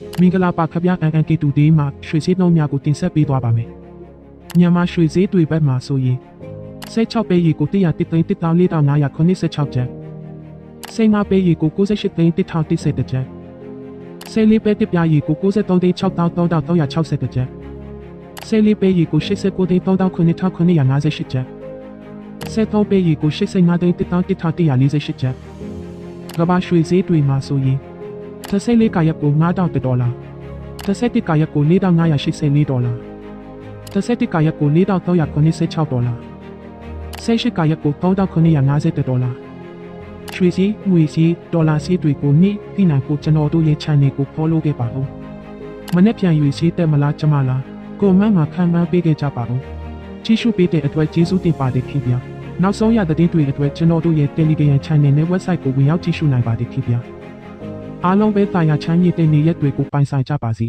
မင်္ဂလာပါခဗျာNNK Today မှာရွှေစည်းနှုန်းများကိုတင်ဆက်ပေးသွားပါမယ်။မြန်မာရွှေစည်းတွေဘက်မှာဆိုရင်16ပဲရေကို1,114,596 ကျပ်15ပဲရေကို98,1,110 ကျပ်14ပဲတစ်ပြားရေကို93,6,3,360 ကျပ်14ပဲရေကို89,3,9,958 ကျပ်73ပဲရေကို85,1,1,148 ကျပ်ကဘာရွှေစည်းတွေမှာဆိုရင်14ကာရက်ကို$9,00017ကာရက်ကို$4,58417ကာရက်ကို$4,39618ကာရက်ကို$3,950ရွှေစည်းငွေစည်းဒေါ်လာစည်းတွေကိုနေ့သိနိုင်ဖို့ကျွန်တော်တို့ရဲ့ channel ကို follow ခဲ့ပါဦးမနေ့ပြန်ရွှေစည်းတက်မလားကျမလား comment မှာခံမှန်းပေးခဲ့ကြပါဦးကြည့်ရှုပေးတဲ့အတွက်ကျေးဇူးတင်ပါတယ်ခင်ဗျာနောက်ဆုံးရသတင်းတွေအတွက်ကျွန်တော်တို့ရဲ့ Telegram channel နဲ့ website ကိုဝင်ရောက်ကြည့်ရှုနိုင်ပါတယ်ခင်ဗျာအားလုံးပဲတာယာချမ်းမြေတဲ့နေရက်တွေကိုပိုင်ဆိုင်ကြပါစေ